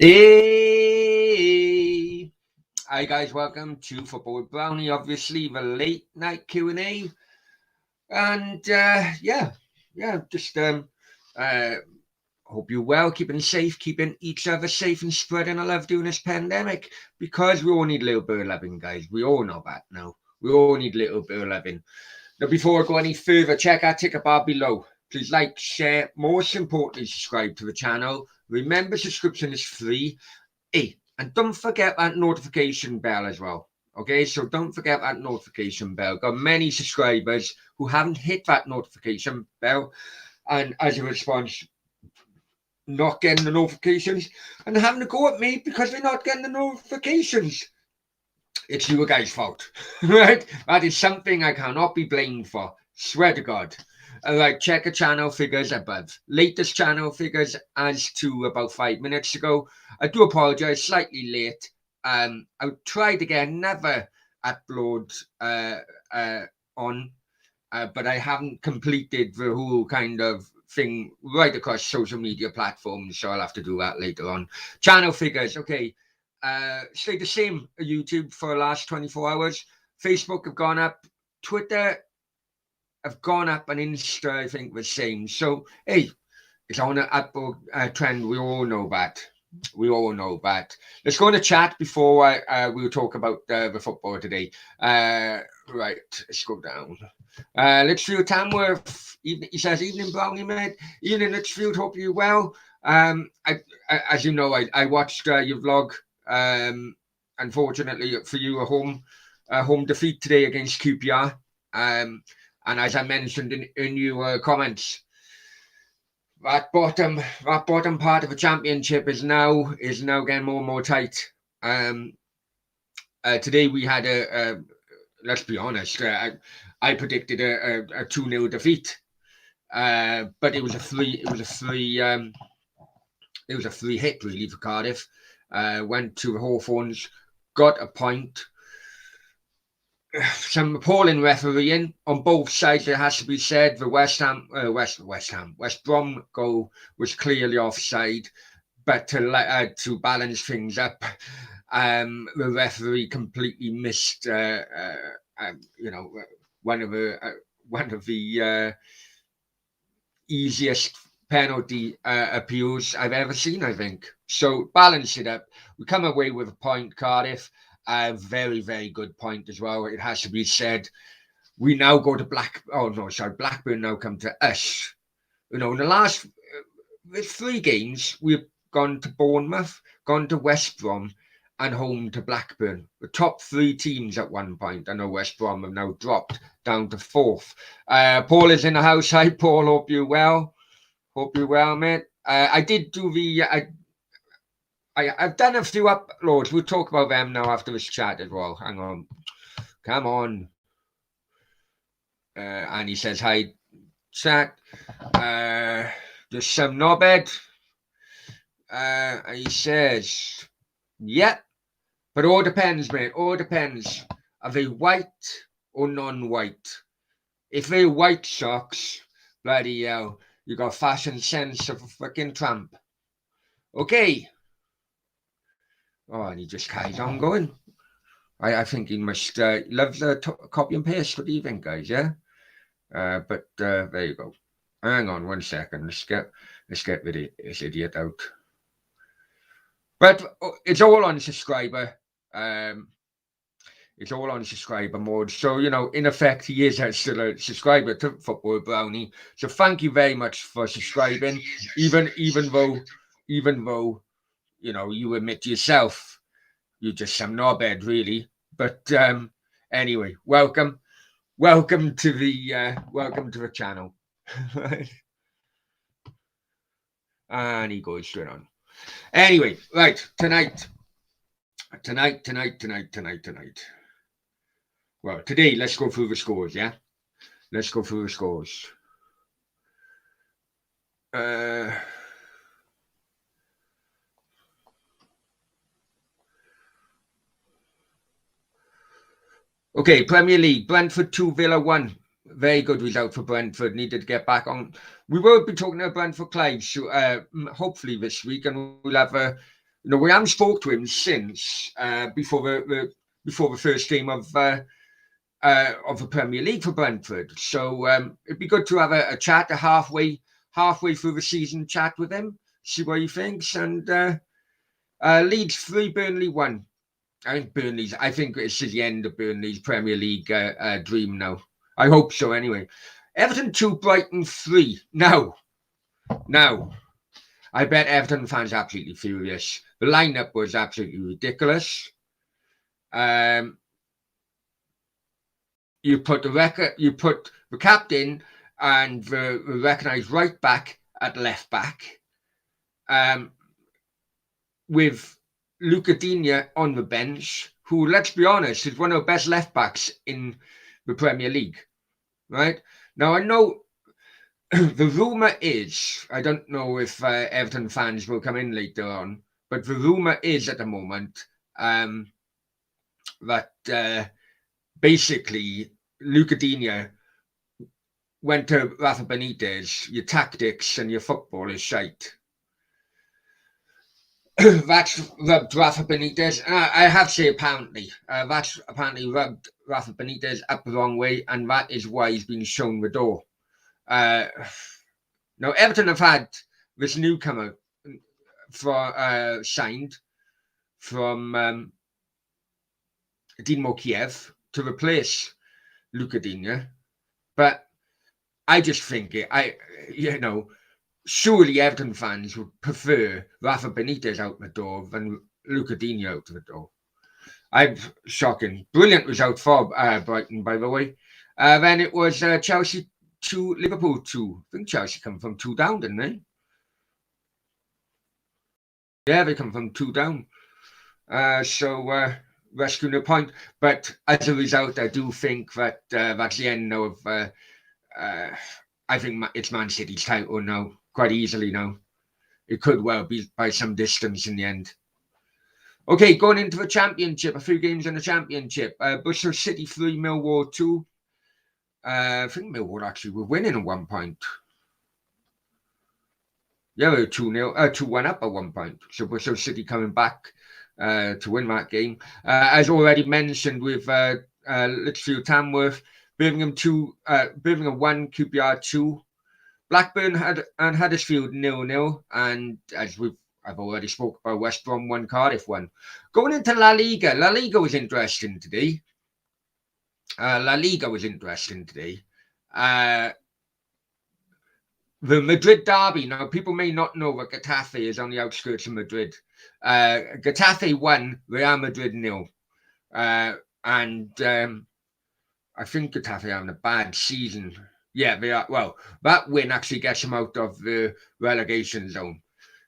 Hey, hi guys, welcome to Football with Brownie. Obviously, the late night Q&A, and just hope you're well, keeping safe, keeping each other safe, and spreading the love during this pandemic. Because we all need a little bit of loving, guys. We all know that now. We all need a little bit of loving. Now, before I go any further, check our ticket bar below. Please like, share, most importantly, subscribe to the channel. Remember, subscription is free. Hey, and don't forget that notification bell as well. Okay, so don't forget that notification bell. Got many subscribers who haven't hit that notification bell, and as a response, not getting the notifications and having to go at me because they're not getting the notifications. It's you guys' fault, right? That is something I cannot be blamed for. Swear to God. All right, check the channel figures above. Latest channel figures as to about 5 minutes ago. I do apologize, slightly late. I tried again, never upload on, but I haven't completed the whole kind of thing right across social media platforms, so I'll have to do that later on. Channel figures, okay. Stayed the same YouTube for the last 24 hours. Facebook have gone up. Twitter have gone up, and Insta, I think, the same. So, hey, it's on an upward trend. We all know that. We all know that. Let's go on the chat before we'll talk about the football today. Right, let's go down. Litchfield Tamworth, he says, evening, Brownie, mate. Evening, Litchfield, hope you're well. As you know, I watched your vlog. Unfortunately for you, a home defeat today against QPR. And as I mentioned in your comments, that bottom part of the championship is now getting more and more tight. Today we had let's be honest, I predicted a 2-0 defeat, but it was a free hit really for Cardiff. Went to Hawthorns, got a point. Some appalling refereeing on both sides, it has to be said. The West Brom goal was clearly offside, but to balance things up, the referee completely missed one of the easiest penalty appeals I've ever seen, I think. So balance it up. We come away with a point, Cardiff. A very, very good point as well. It has to be said. We now go to Blackburn now come to us. In the last 3 games, we've gone to Bournemouth, gone to West Brom, and home to Blackburn. The top 3 teams at one point. I know West Brom have now dropped down to 4th. Paul is in the house. Hi, Paul. Hope you're well. Hope you're well, mate. I did do I've done a few uploads. We'll talk about them now after this chat as well. Hang on. Come on. And he says, hi, chat. There's some knobhead. He says, yeah. But all depends, mate. All depends. Are they white or non-white? If they're white socks, bloody hell, you got fashion sense of a fucking tramp. Okay. Oh, and he just carries on going. I think he must love the copy and paste. What do you think, guys? Yeah. But there you go. Hang on 1 second. Let's get this idiot out. But it's all on subscriber. It's all on subscriber mode. So in effect, he is still a subscriber to Football Brownie. So thank you very much for subscribing. Even though. You admit to yourself, you're just some knobhead, really. But anyway, welcome to the channel. And he goes straight on. Anyway, right, tonight. Well, today, let's go through the scores, yeah? Let's go through the scores. Okay, Premier League, Brentford 2, Villa 1. Very good result for Brentford. Needed to get back on. We will be talking about Brentford Clive hopefully this week, and we'll have we haven't spoke to him since before the first game of the Premier League for Brentford. So it'd be good to have a chat, a halfway through the season chat with him, see what he thinks. And Leeds 3, Burnley 1. I think it's the end of Burnley's Premier League dream now. I hope so anyway. Everton 2, Brighton 3. Now, I bet Everton fans are absolutely furious. The lineup was absolutely ridiculous. You put the captain and the recognised right back at left back, with Luca Digne on the bench, who, let's be honest, is one of the best left backs in the Premier League. Right now, I know. The rumour is, I don't know if Everton fans will come in later on, but the rumour is at the moment that basically Luca Digne went to Rafa Benitez, your tactics and your football is shite. That's rubbed Rafa Benitez. I have to say apparently. That's apparently rubbed Rafa Benitez up the wrong way, and that is why he's been shown the door. Now Everton have had this newcomer signed from Dinamo Kiev to replace Luca Digne, but I just think surely Everton fans would prefer Rafa Benitez out the door than Luca Digne out the door. Shocking. Brilliant result for Brighton, by the way. Then it was Chelsea 2, Liverpool 2. I think Chelsea come from 2 down, didn't they? Yeah, they come from 2 down. So rescuing a point. But as a result, I do think that that's the end now of... I think it's Man City's title now, quite easily now. It could well be by some distance in the end. Okay, going into the Championship, a few games in the Championship. Bristol City 3, Millwall 2. I think Millwall actually were winning at one point. Yeah, they were 2-1 up at one point. So Bristol City coming back to win that game. As already mentioned with Lichfield Tamworth, Birmingham 1, QPR 2. Blackburn and Huddersfield 0-0. And as I've already spoke about, West Brom 1, Cardiff 1. Going into La Liga. La Liga was interesting today. The Madrid derby. Now, people may not know that Getafe is on the outskirts of Madrid. Getafe 1, Real Madrid 0. And I think Getafe are having a bad season. Yeah, they are. Well, that win actually gets them out of the relegation zone.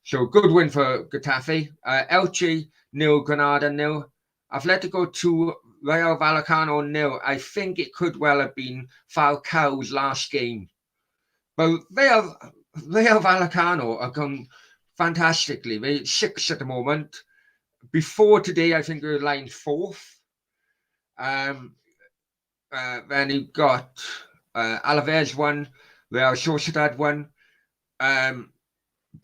So, good win for Getafe. Elche 0, Granada 0. Atletico 2, Rayo Vallecano 0. I think it could well have been Falcao's last game. But Rayo Vallecano are going fantastically. They're 6th at the moment. Before today, I think they were lying 4th. Then you've got Alaves 1, Real Sociedad 1.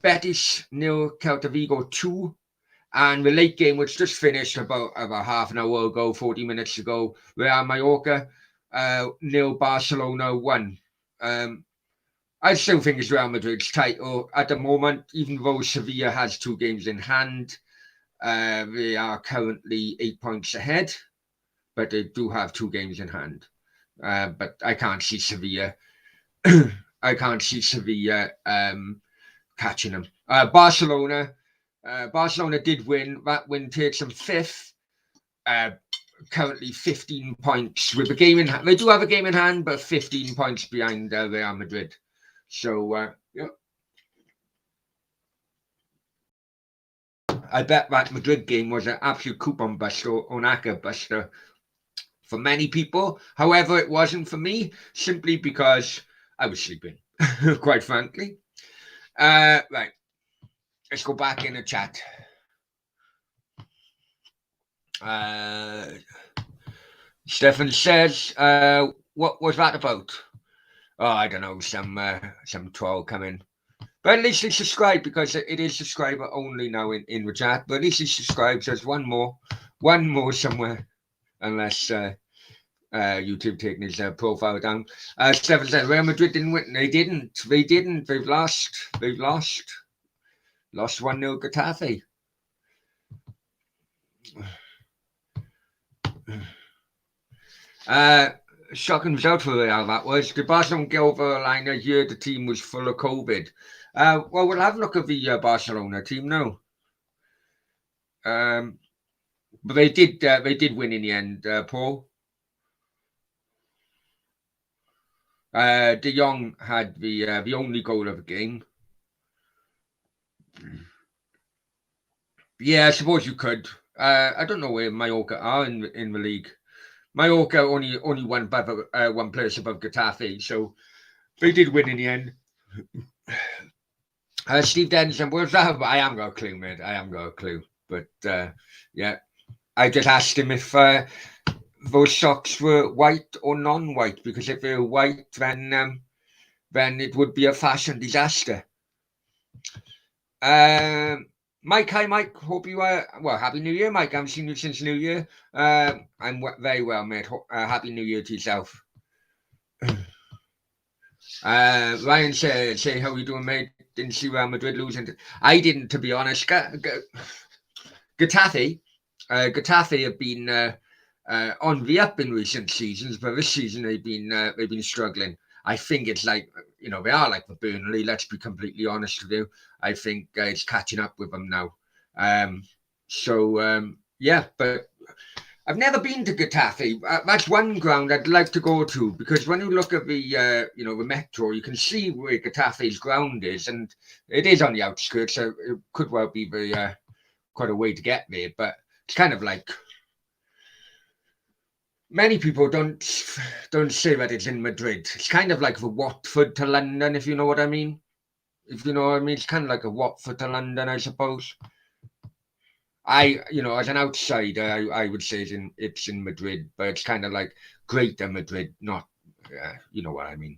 Betis 0, Celta Vigo 2. And the late game, which just finished about half an hour ago, 40 minutes ago, Real Mallorca 0, Barcelona 1. I still think it's Real Madrid's title at the moment, even though Sevilla has 2 games in hand. They are currently 8 points ahead, but they do have 2 games in hand. But I can't see Sevilla. Catching them. Barcelona did win. That win takes them 5th. Currently 15 points with a game in hand. They do have a game in hand, but 15 points behind Real Madrid. So, yeah. I bet that Madrid game was an absolute coupon buster or knacker buster for many people. However, it wasn't for me, simply because I was sleeping, quite frankly. Right. Let's go back in the chat. Stefan says, what was that about? Oh, I don't know, some troll coming. But at least he subscribed because it is subscriber only now in the chat. But at least he subscribed. There's one more somewhere, unless YouTube taking his profile down. Stefan said Real Madrid didn't win. They didn't. They didn't. They've lost. They've lost. Lost 1-0 Getafe. Shocking result for Real, that was. The Barcelona get over the line a year the team was full of COVID. Well, we'll have a look at the Barcelona team now. But they did win in the end, Paul. De Jong had the only goal of the game. Yeah, I suppose you could. I don't know where Mallorca are in the league. Mallorca only one place above Getafe, so they did win in the end. Steve Denison, where's that? I haven't got a clue, mate. I haven't got a clue. But yeah, I just asked him if those socks were white or non-white, because if they were white, then it would be a fashion disaster. Mike, hi Mike. Hope you are well. Happy New Year, Mike. I haven't seen you since New Year. I'm very well, mate. Happy New Year to yourself. Ryan say how you doing, mate? Didn't see Real Madrid losing. I didn't, to be honest. Getafe have been on the up in recent seasons, but this season they've been struggling. I think it's like, they are like the Burnley. Let's be completely honest with you. I think it's catching up with them now. Yeah, but I've never been to Getafe. That's one ground I'd like to go to, because when you look at the the metro, you can see where Getafe's ground is, and it is on the outskirts, so it could well be quite a way to get there. But it's kind of like, many people don't say that it's in Madrid. It's kind of like the Watford to London, if you know what I mean. If you know what I mean, it's kind of like a Watford to London, I suppose. As an outsider, I would say it's in Madrid, but it's kind of like Greater Madrid, not, you know what I mean.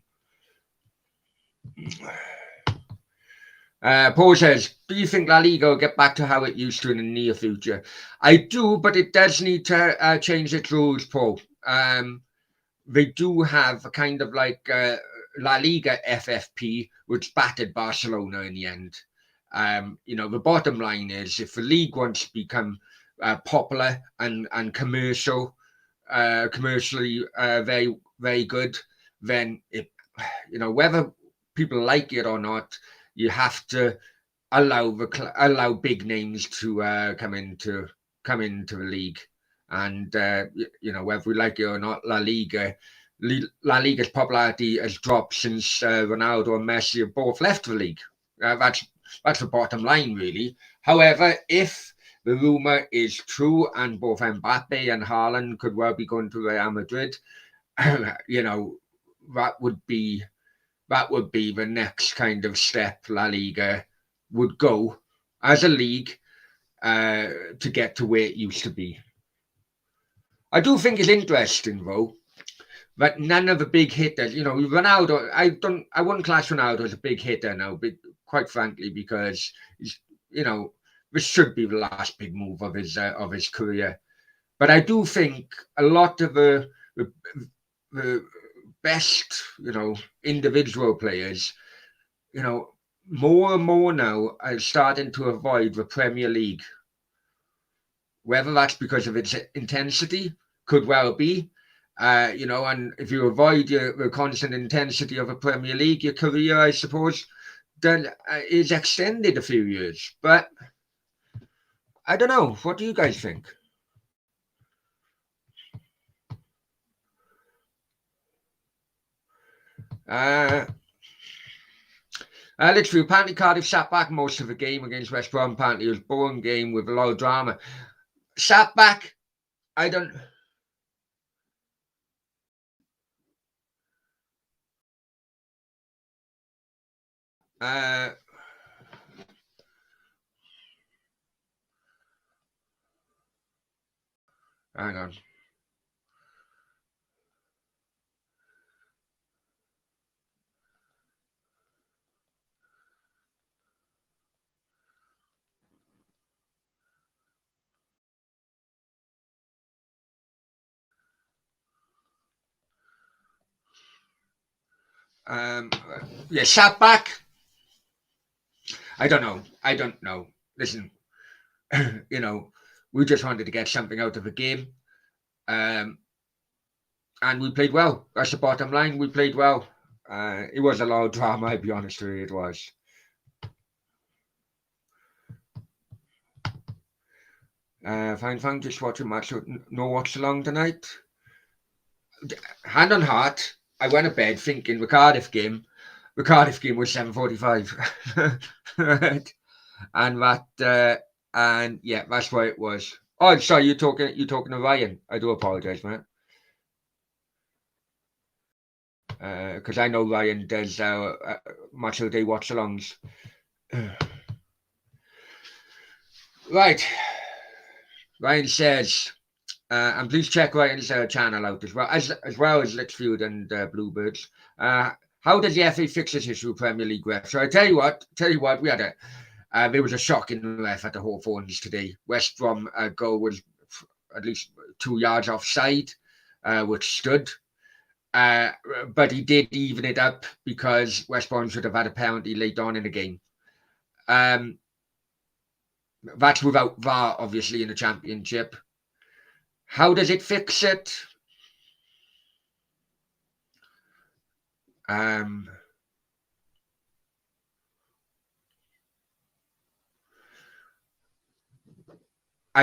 Paul says, do you think La Liga will get back to how it used to in the near future? I do, but it does need to change its rules, Paul. They do have a kind of like La Liga FFP, which battered Barcelona in the end. The bottom line is, if the league wants to become popular and commercially very, very good, then whether people like it or not, you have to allow big names to come into the league. And whether we like it or not, La Liga's popularity has dropped since Ronaldo and Messi have both left the league. That's the bottom line, really. However, if the rumor is true and both Mbappe and Haaland could well be going to Real Madrid, that would be the next kind of step La Liga would go as a league to get to where it used to be. I do think it's interesting, though, that none of the big hitters, Ronaldo, I wouldn't class Ronaldo as a big hitter now, but quite frankly, because he's, this should be the last big move of his career. But I do think a lot of the best, individual players, more and more now are starting to avoid the Premier League. Whether that's because of its intensity, could well be. And if you avoid the constant intensity of a Premier League, your career, I suppose, then is extended a few years. But I don't know. What do you guys think? Literally, apparently Cardiff sat back most of the game against West Brom. Apparently it was a boring game with a lot of drama. Sat back, I don't... hang on. Yeah, sat back. I don't know. Listen, we just wanted to get something out of the game. And we played well. That's the bottom line. We played well. It was a lot of drama, I'll be honest with you, it was. Fine, just watching match. No watch along tonight. Hand on heart, I went to bed thinking the Cardiff game was 7:45. Right? And and yeah, that's why it was. Oh, sorry, you're talking to Ryan. I do apologise, mate. Because I know Ryan does match of the day watch alongs. Right. Ryan says, and please check Ryan's channel out as well as Litchfield and Bluebirds. How does the FA fix this issue with Premier League ref? So I tell you what, we had there was a shocking ref at the Hawthorns today. West Brom goal was at least 2 yards offside, which stood. But he did even it up because West Brom should have had a penalty late on in the game. That's without VAR, obviously, in the Championship. How does it fix it? I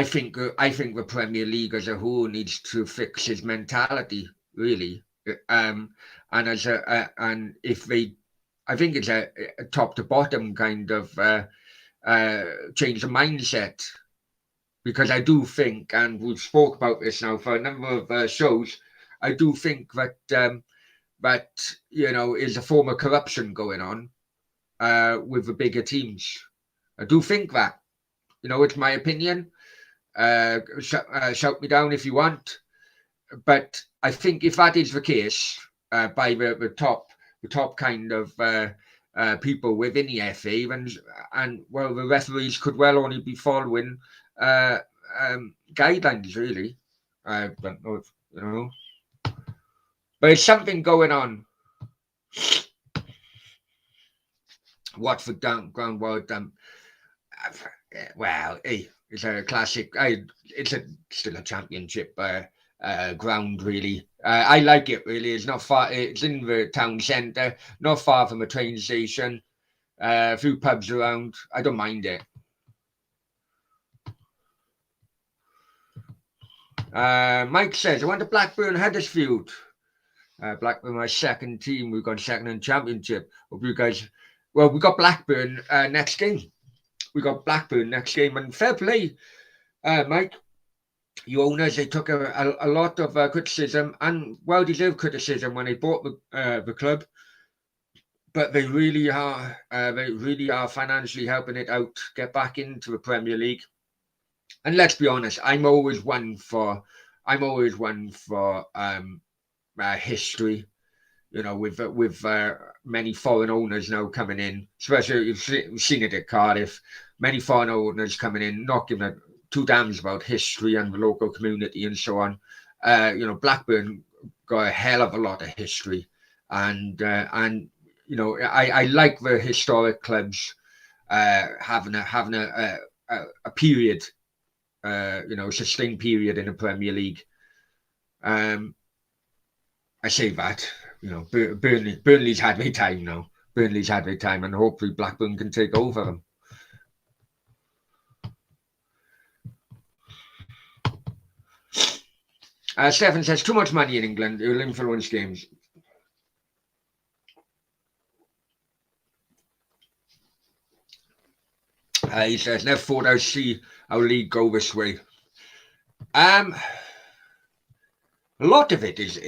think the Premier League as a whole needs to fix his mentality, really. And if they, I think it's a top to bottom kind of change the mindset, because I do think, and we've spoke about this now for a number of shows, I do think that is a form of corruption going on with the bigger teams. I do think that, it's my opinion. Shout me down if you want, but I think if that is the case, by the top kind of people within the FA, and well, the referees could well only be following guidelines, really. I don't know if, but there's something going on. Watford ground wide dump. Well, hey, it's a classic. It's still a Championship ground, really. I like it, really. It's not far. It's in the town centre, not far from a train station. A few pubs around. I don't mind it. Mike says, I went to Blackburn Huddersfield. Blackburn, my second team. We've got second in Championship. Hope you guys. Well, we got Blackburn next game. And fair play, Mike. You owners, they took a lot of criticism, and well-deserved criticism, when they bought the club. But they really are financially helping it out, get back into the Premier League. And let's be honest, I'm always one for history. With many foreign owners now coming in, especially you've seen it at Cardiff. Many foreign owners coming in, not giving a two damns about history and the local community and so on. Blackburn got a hell of a lot of history, and I like the historic clubs having a period, sustained period in the Premier League. I say that, Burnley's had their time now. Burnley's had their time, and hopefully Blackburn can take over them. Stefan says, too much money in England. It will influence games. He says, never thought I'd see our league go this way. A lot of it is...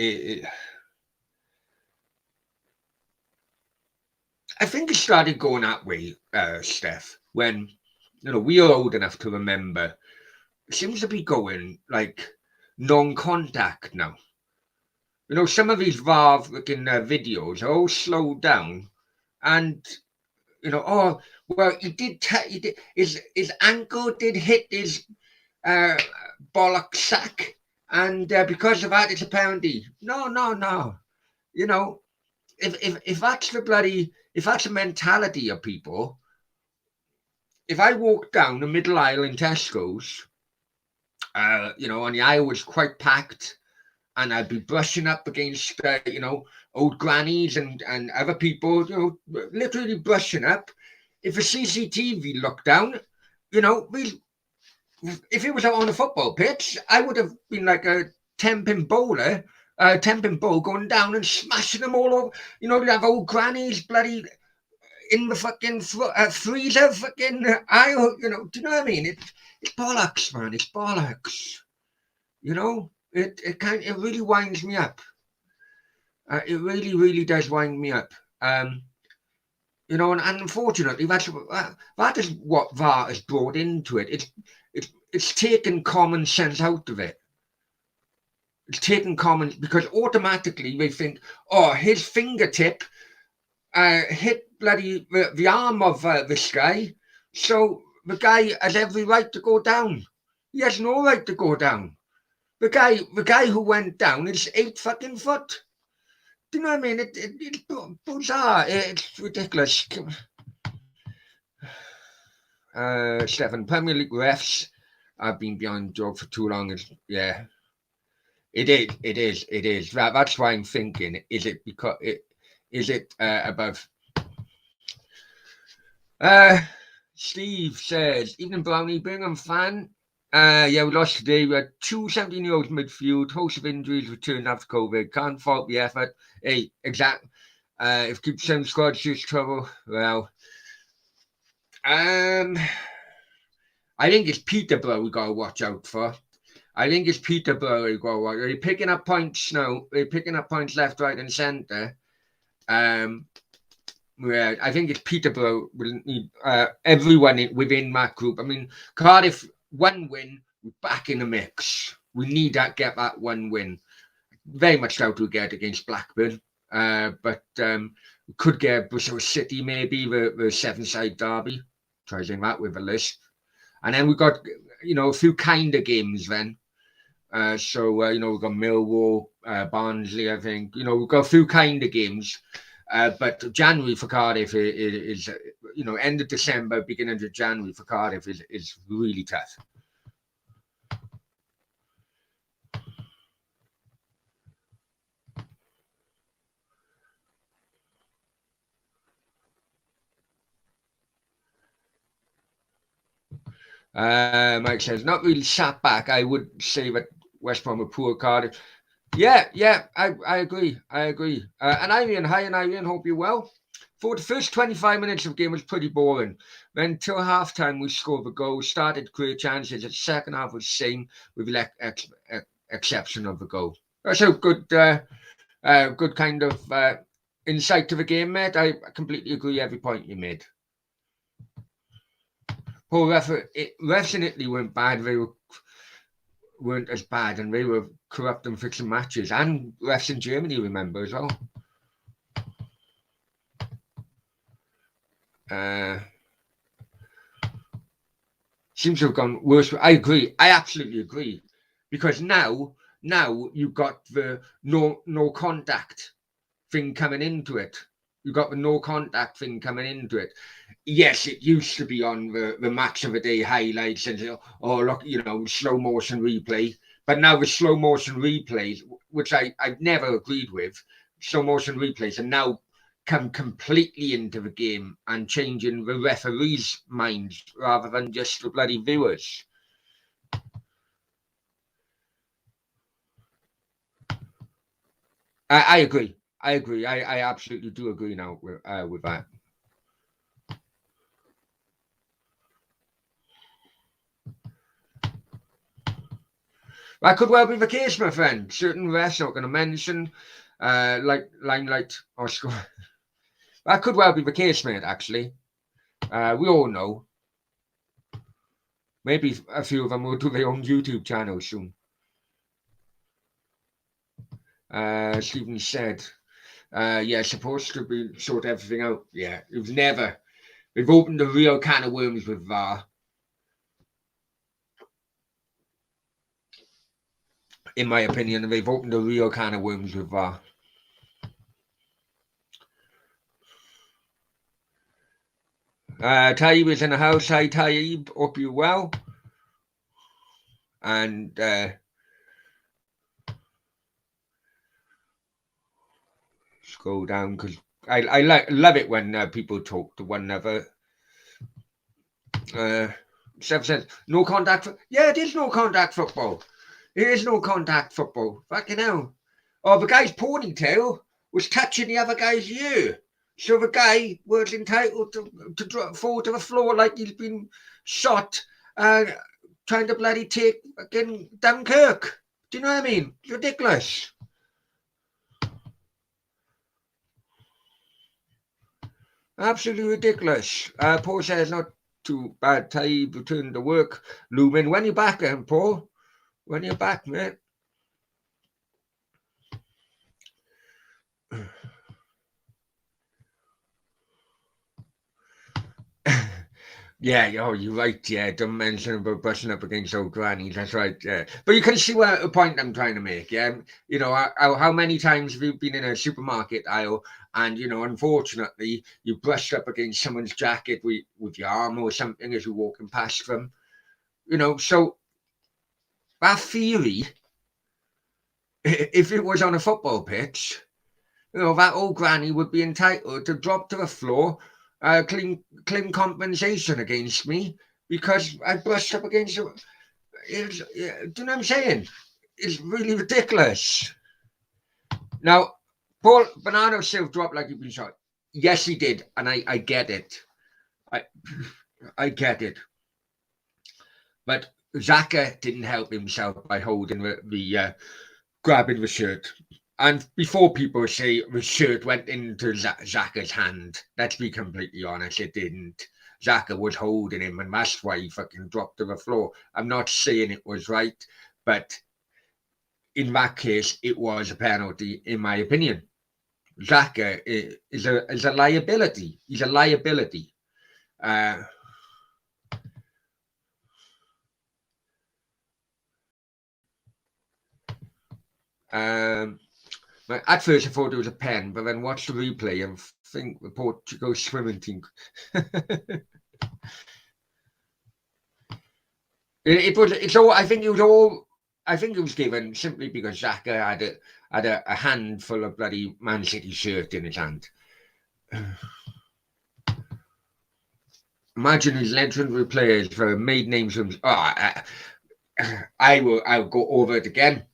I think it started going that way, Steph, when, we are old enough to remember. It seems to be going like non-contact now. Some of these VAR videos are all slowed down, and oh well, he did his ankle did hit his bollock sack, and because of that, it's a penalty. No. if that's the mentality of people, if I walk down the middle aisle in Tesco's, and the aisle was quite packed, and I'd be brushing up against, old grannies and other people, literally brushing up. If a CCTV looked down, if it was out on a football pitch, I would have been like a 10-pin bowler, 10-pin ball going down and smashing them all over. You'd have old grannies bloody in the fucking freezer fucking aisle, do you know what I mean? It's bollocks, man, it's bollocks. It really winds me up. It really, really does wind me up. And unfortunately, that is what VAR has brought into it. It's taken common sense out of it. It's taken because automatically they think, oh, his fingertip hit bloody the arm of this guy, so the guy has every right to go down. He has no right to go down. The guy who went down is 8 fucking foot. Do you know what I mean? It's bizarre. It's ridiculous. 7 Premier League refs. I've been behind the job for too long. Yeah, it is. That's why I'm thinking. Is it because is it above? Steve says, evening Brownie, Birmingham fan. Yeah, we lost today. We had 2 17-year-olds midfield, host of injuries returned after COVID. Can't fault the effort. Hey, exactly. If keep same squad just trouble, well, I think it's Peterborough we gotta watch out for. I think it's Peterborough we gotta watch. They're picking up points now. They're picking up points left, right, and centre. Yeah, I think it's Peterborough will need everyone within that group. I mean, Cardiff, 1 win, we're back in the mix. We need get that 1 win. Very much doubt we'll get against Blackburn, but we could get Bristol City maybe the 7-side derby. Try saying that with a list, and then we've got a few kind of games then. So we've got Millwall, Barnsley. I think we've got a few kind of games. But January for Cardiff is end of December, beginning of January for Cardiff is really tough. Mike says, not really sat back. I would say that West Brom were poor Cardiff. Yeah, I agree. And Irene, hi, and Irene, hope you're well. For the first 25 minutes of the game was pretty boring. Then till halftime, we scored the goal, started create chances. The second half was the same, with the exception of the goal. That's a good kind of insight to the game, mate. I completely agree every point you made. Poor refs in Italy weren't bad. They weren't as bad, and they were corrupt and fixing matches. And refs in Germany, remember, as well. Seems to have gone worse. I agree. I absolutely agree. Because now you've got the no contact thing coming into it. You've got the no contact thing coming into it. Yes, it used to be on the match of the day highlights and look, slow motion replay. But now the slow motion replays, which I've never agreed with, slow motion replays are now come completely into the game and changing the referees' minds rather than just the bloody viewers. I agree. I absolutely do agree now with that. That could well be the case, my friend. Certain refs not going to mention, like Limelight or Score. That could well be the case, mate, actually. We all know. Maybe a few of them will do their own YouTube channel soon. Stephen said, supposed to be sort everything out. Yeah, it was never. They've opened a real can of worms with VAR. In my opinion, they've opened a real can of worms with VAR. Taib is in the house. Hi, Taib. Hope you well. And let's go down because I love it when people talk to one another. Seb says, no contact. Yeah, it is no contact football. It is no contact football. Fucking hell. Oh, the guy's ponytail was touching the other guy's ear. So the guy was entitled to fall to the floor like he's been shot trying to bloody take fucking Dunkirk. Do you know what I mean? It's ridiculous. Absolutely ridiculous. Paul says not too bad. Taib returned to work. Lumen, when you back then, Paul? When you're back, mate? Yeah, oh, you're right. Yeah, don't mention about brushing up against old grannies. That's right. Yeah, but you can see what the point I'm trying to make. Yeah, you know how many times have you been in a supermarket aisle and unfortunately you brushed up against someone's jacket with your arm or something as you're walking past them. So that theory, if it was on a football pitch, that old granny would be entitled to drop to the floor, claim compensation against me because I brushed up against her. Do you know what I'm saying? It's really ridiculous. Now, Paul Bernardo Silva dropped like he'd been shot. Yes, he did, and I get it. I get it. But Xhaka didn't help himself by holding the grabbing the shirt. And before people say the shirt went into Xhaka's hand, let's be completely honest, it didn't. Xhaka was holding him, and that's why he fucking dropped to the floor. I'm not saying it was right, but in that case, it was a penalty, in my opinion. Xhaka is a liability. He's a liability. At first, I thought it was a pen, but then watched the replay and think the Portugal swimming team. It's all. I think it was all. I think it was given simply because Xhaka had a handful of bloody Man City shirt in his hand. Imagine his legendary players for made names. I'll go over it again.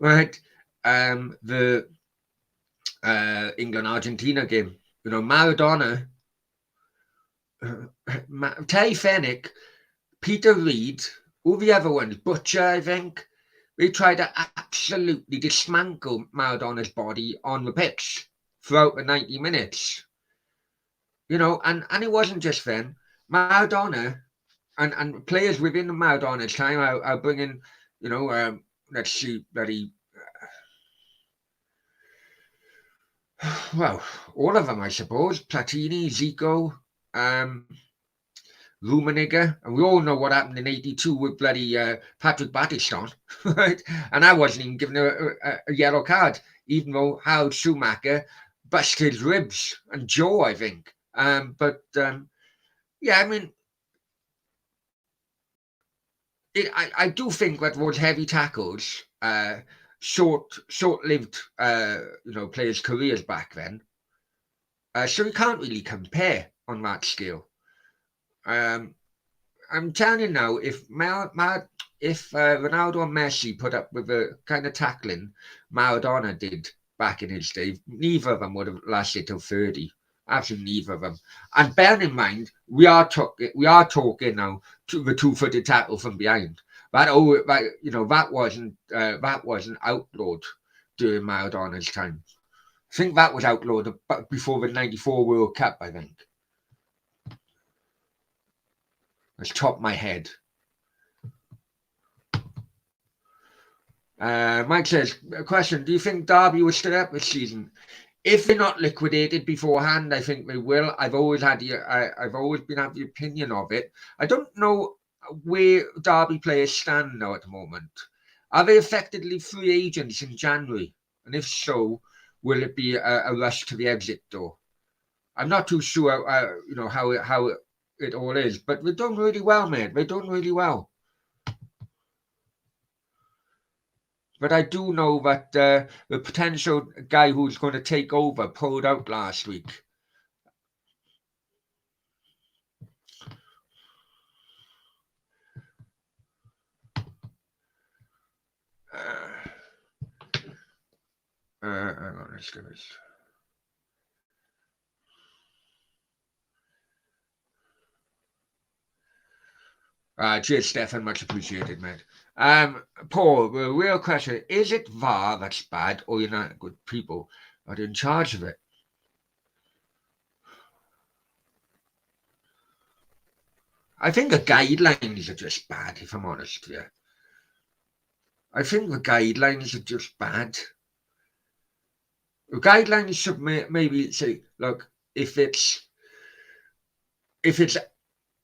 Right. The England-Argentina game. Maradona, Terry Fenwick, Peter Reid, all the other ones, Butcher, I think, they tried to absolutely dismantle Maradona's body on the pitch throughout the 90 minutes. And it wasn't just them. Maradona and players within Maradona's time are bringing, let's see, bloody. Well, all of them, I suppose. Platini, Zico, Rummenigge, and we all know what happened in '82 with bloody Patrick Battiston, right? And I wasn't even given a yellow card, even though Harold Schumacher busted his ribs and jaw, I think. Yeah, I mean, I do think that those heavy tackles, short-lived, players' careers back then. So you can't really compare on that scale. I'm telling you now, if Ronaldo and Messi put up with the kind of tackling Maradona did back in his day, neither of them would have lasted till 30. Absolutely neither of them. And bear in mind, we are talking now to the two-footed tackle from behind. That wasn't outlawed during Maradona's time. I think that was outlawed before the '94 World Cup, I think. That's top of my head. Mike says, a question, do you think Derby will stay up this season? If they're not liquidated beforehand, I think they will. I've always been of the opinion of it. I don't know where Derby players stand now at the moment. Are they effectively free agents in January? And if so, will it be a rush to the exit door? I'm not too sure, how it all is, but we're doing really well, mate. We're doing really well. But I do know that the potential guy who's going to take over pulled out last week. Hang on, let's do this. Cheers, Stefan. Much appreciated, mate. Paul, the real question, is it VAR that's bad, or you're not good people are in charge of it? I think the guidelines are just bad, if I'm honest with you. I think the guidelines are just bad. The guidelines should maybe say, look, if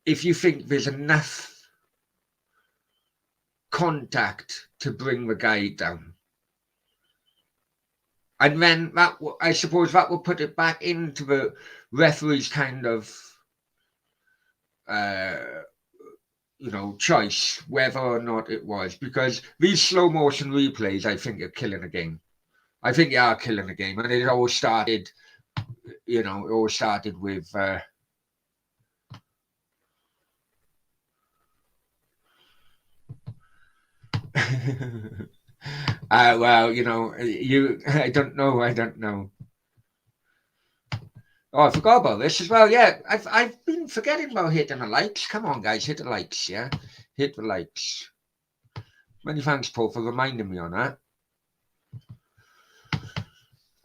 you think there's enough contact to bring the guy down, and then that I suppose that will put it back into the referee's kind of choice whether or not it was, because these slow motion replays I think are killing the game. I think they are killing the game, and it all started with well, I don't know. Oh, I forgot about this as well. Yeah, I've been forgetting about hitting the likes. Come on, guys, hit the likes. Yeah, hit the likes. Many thanks, Paul, for reminding me on that.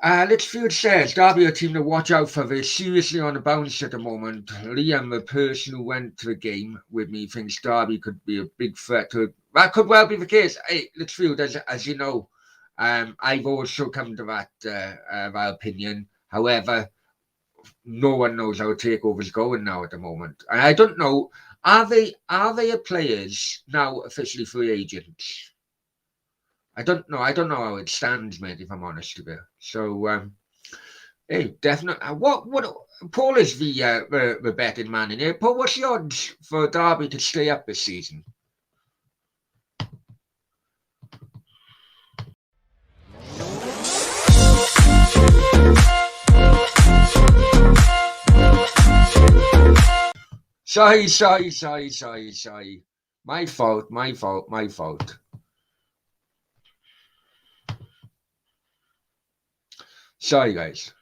Litchfield says Derby are a team to watch out for. They're seriously on the bounce at the moment. Liam, the person who went to the game with me, thinks Derby could be a big threat to it. That could well be the case. Hey, Litchfield, as you know, I've also come to that opinion. However, no one knows how takeover's going now at the moment. And I don't know, are they players now officially free agents? I don't know how it stands, mate, if I'm honest with you. So hey, definitely. What Paul is the betting man in here. Paul, what's the odds for Derby to stay up this season? Sorry. My fault. Sorry, guys.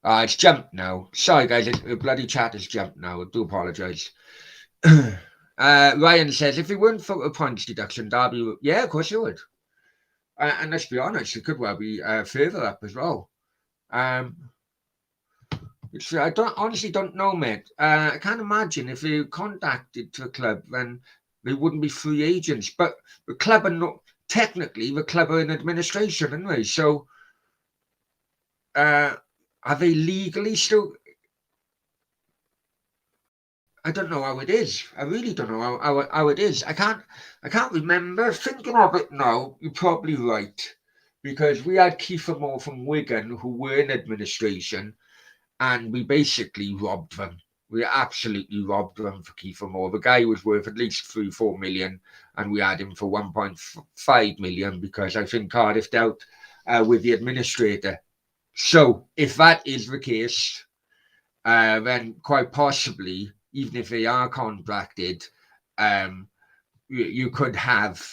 It's jumped now. Sorry, guys. The bloody chat has jumped now. I do apologise. Ryan says, if it weren't for a points deduction, Derby, yeah, of course you would. And let's be honest, it could well be further up as well. I honestly don't know, mate. I can't imagine if they contacted the club, then they wouldn't be free agents. But the club are not technically the club are in administration anyway. So are they legally still? I don't know how it is. I really don't know how it is. I can't remember. Thinking of it now, you're probably right, because we had Kiefer Moore from Wigan who were in administration, and we basically robbed them. We absolutely robbed them for Kiefer Moore. The guy was worth at least 3-4 million, and we had him for 1.5 million because I think Cardiff dealt with the administrator. So if that is the case, then quite possibly, even if they are contracted, you could have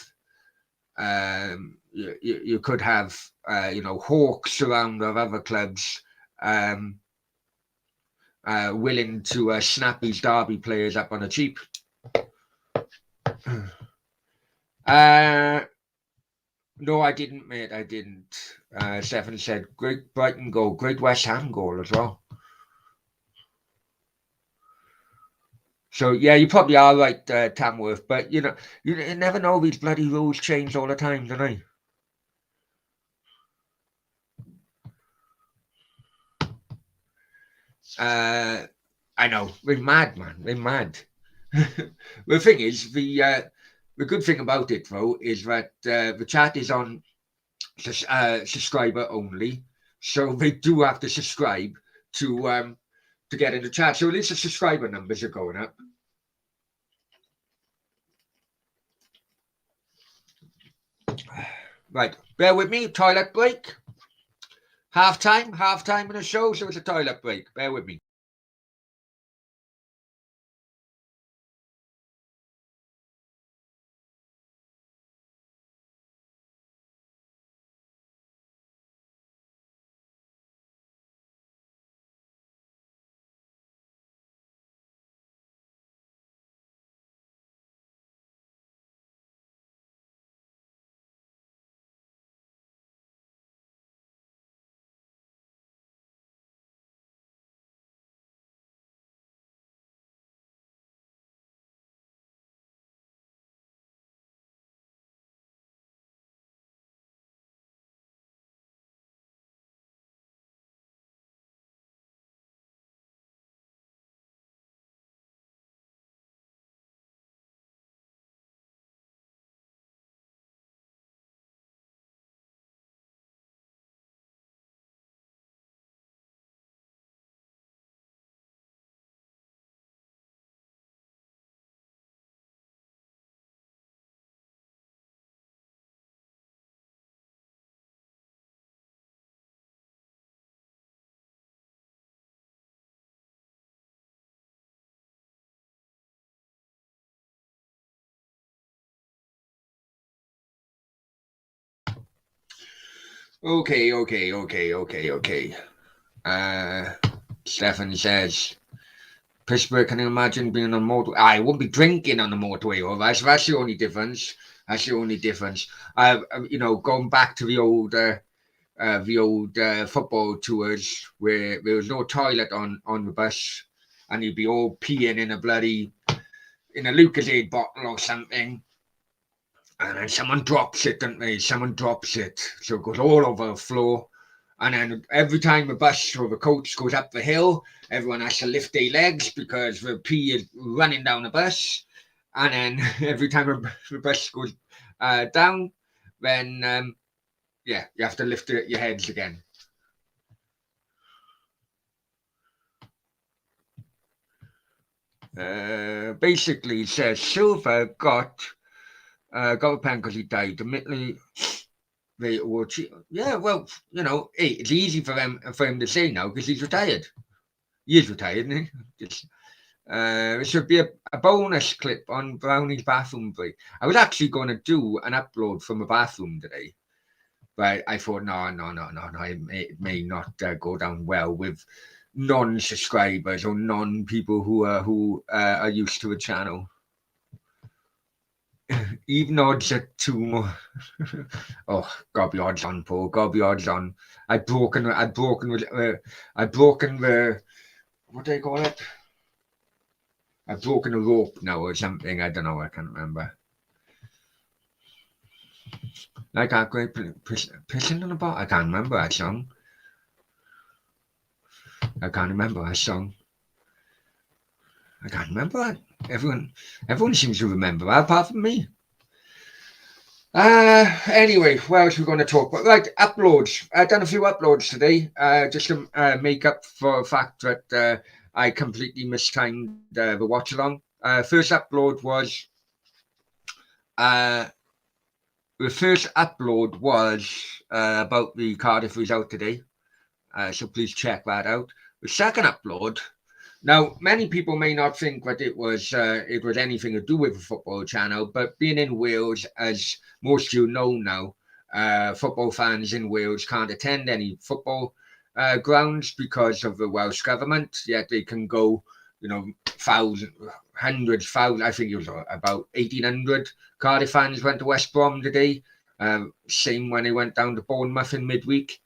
hawks around of other clubs willing to snap these Derby players up on a cheap. No, I didn't, mate. I didn't. Stefan said, great Brighton goal, great West Ham goal as well. So, yeah, you probably are right, Tamworth. But, you never know. These bloody rules change all the time, don't they? I know. We're mad, man. We're mad. The thing is, the good thing about it, though, is that the chat is on subscriber only, so they do have to subscribe to get in the chat. So at least the subscriber numbers are going up. Right, bear with me. Toilet break. Half time in the show, so it's a toilet break. Bear with me. Okay. Stefan says, Pittsburgh, can you imagine being on motorway? I won't be drinking on the motorway, or that's the only difference. That's the only difference. Going back to the old football tours where there was no toilet on the bus, and you'd be all peeing in a Lucasade bottle or something, and then someone drops it, don't they? Someone drops it, so it goes all over the floor. And then every time the bus or the coach goes up the hill, everyone has to lift their legs because the pee is running down the bus. And then every time the bus goes down, then you have to lift your heads again. Basically, it says Silver got a pen because he died. Admittedly, they were yeah. Well, hey, it's easy for him to say now because he's retired. He is retired, isn't he? It should be a bonus clip on Brownies bathroom break. I was actually going to do an upload from a bathroom today, but I thought, no, it may not go down well with non-subscribers or non-people who are used to a channel. Even odds at 2 more. Oh, gotta be odds on, Paul. Gotta be odds on. I'd broken the what do they call it? I've broken a rope now or something. I don't know. I can't remember. Like I great pissing on a bar. I can't remember that song. I can't remember that song. I can't remember that. Everyone seems to remember that apart from me. Anyway, what else are we going to talk about? Right, uploads. I've done a few uploads today, just to make up for the fact that I completely mistimed the watch along. First upload was about the Cardiff result today, so please check that out. The second upload. Now, many people may not think that it was anything to do with the football channel, but being in Wales, as most of you know now, football fans in Wales can't attend any football grounds because of the Welsh government. Yet they can go, hundreds, thousands. I think it was about 1,800 Cardiff fans went to West Brom today. Same when they went down to Bournemouth in midweek.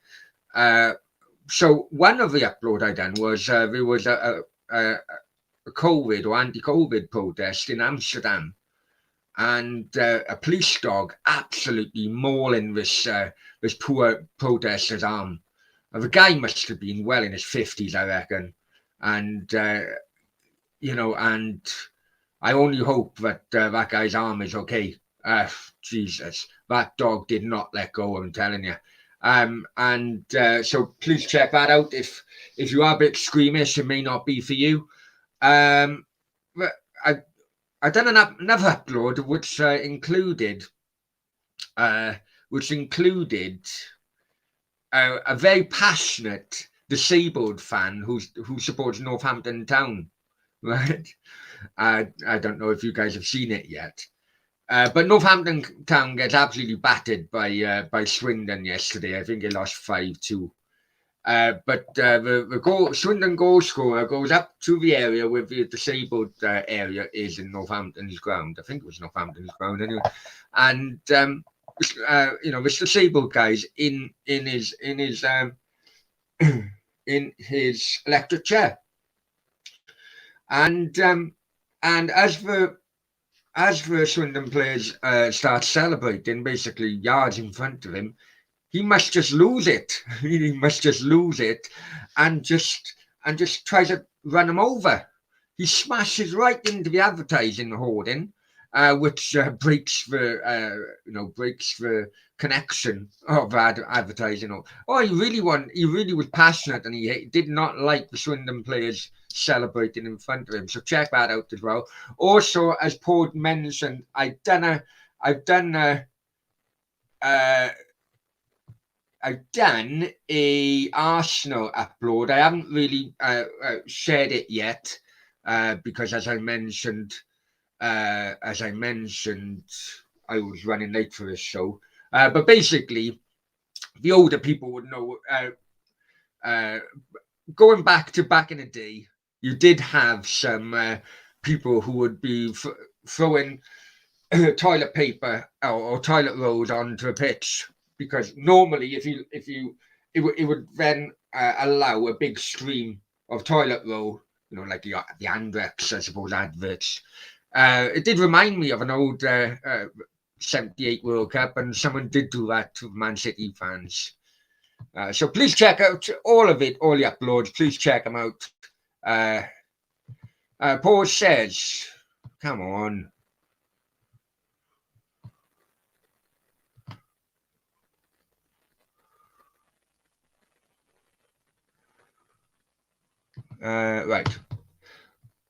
So one of the upload I done was there was a COVID or anti-COVID protest in Amsterdam, and a police dog absolutely mauling this poor protester's arm. The guy must have been well in his 50s, I reckon, and and I only hope that that guy's arm is okay. Jesus, that dog did not let go, I'm telling you. So please check that out. If you are a bit squeamish, it may not be for you. But I done another upload which included a very passionate disabled fan who supports Northampton Town, right? I don't know if you guys have seen it yet. But Northampton Town gets absolutely battered by Swindon yesterday. I think they lost 5-2. But the Swindon goal scorer goes up to the area where the disabled area is in Northampton's ground. I think it was Northampton's ground anyway. And this disabled guy's in his in his electric chair, and as the Swindon players start celebrating, basically yards in front of him, he must just lose it. He must just lose it, and just try to run him over. He smashes right into the advertising hoarding, which breaks the connection of advertising. Oh, he really was passionate, and he did not like the Swindon players celebrating in front of him. So check that out as well. Also, as Paul mentioned, I've done a Arsenal upload. I haven't really shared it yet because, as I mentioned, I was running late for this show. But basically, the older people would know. Going back in the day, you did have some people who would be throwing toilet paper or toilet rolls onto a pitch, because normally it would then allow a big stream of toilet roll, like the Andrex, I suppose, adverts. It did remind me of an old 78 World Cup, and someone did do that to Man City fans. So please check out all of it, all the uploads. Please check them out. Paul says, come on. Right.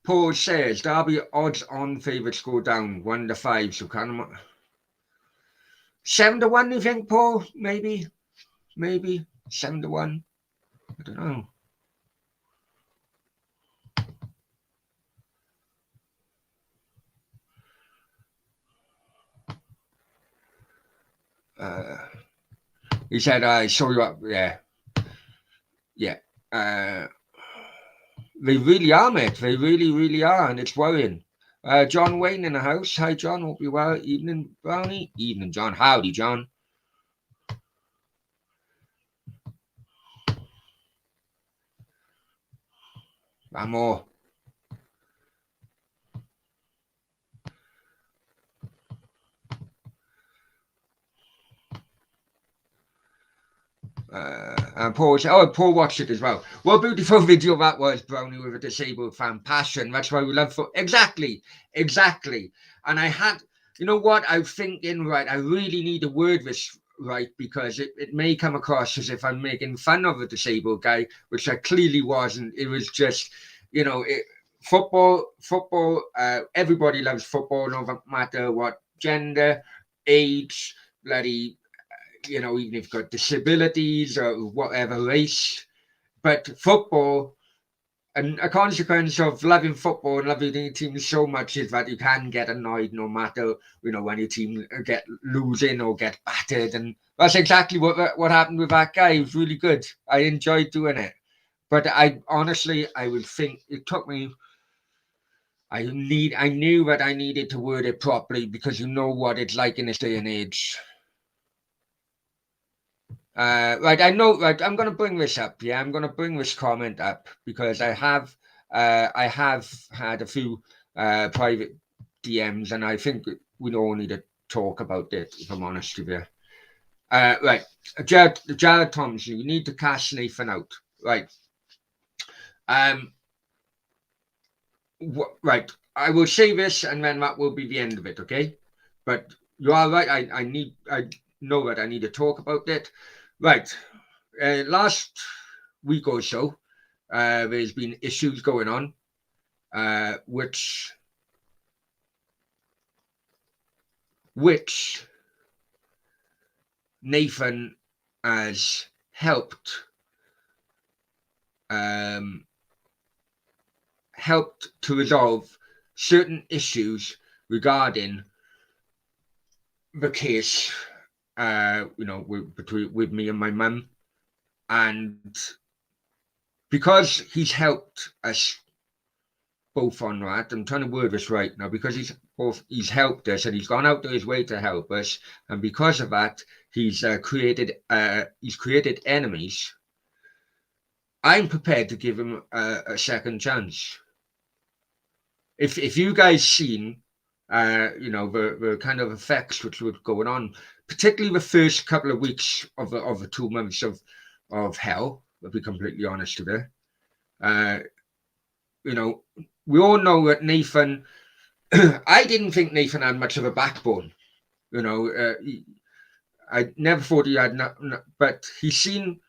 Paul says, Derby odds on favourites go down 1-5. So can 7-1, you think, Paul? Maybe 7-1. I don't know. He said, I saw you up. Yeah. They really are, mate. They really, really are, and it's worrying. John Wayne in the house. Hi, John. Hope you well. Evening, Brownie. Evening, John. Howdy, John. Vamos. And Paul said, Paul watched it as well. What a beautiful video that was, Brownie, with a disabled fan. Passion. That's why we love football. Exactly. And I had, you know what? I'm thinking, right, I really need to word this right, because it may come across as if I'm making fun of a disabled guy, which I clearly wasn't. It was just, football, everybody loves football, no matter what gender, age, bloody, even if you've got disabilities or whatever race. But football, and a consequence of loving football and loving your team so much, is that you can get annoyed no matter, when your team get losing or get battered. And that's exactly what happened with that guy. It was really good. I enjoyed doing it. But I would think it took me, I knew that I needed to word it properly, because you know what it's like in this day and age. Right, I know. Right, I'm going to bring this up. Yeah, I'm going to bring this comment up, because I have had a few private DMs, and I think we all need to talk about it, if I'm honest with you. Right, Jared Thompson, you need to cast Nathan out. Right. Right. I will say this, and then that will be the end of it. Okay. But You are right. I know that I need to talk about it. Right. Last week or so, there's been issues going on, which Nathan has um, helped to resolve certain issues regarding the case, with me and my mum, and because he's helped us both on that. I'm trying to word this right now, because he's helped us and he's gone out of his way to help us, and because of that, he's created enemies. I'm prepared to give him a second chance. If you guys seen, the kind of effects which were going on, particularly the first couple of weeks of the 2 months of hell, to be completely honest with you, we all know that Nathan. I didn't think Nathan had much of a backbone. I never thought he had, but he's seen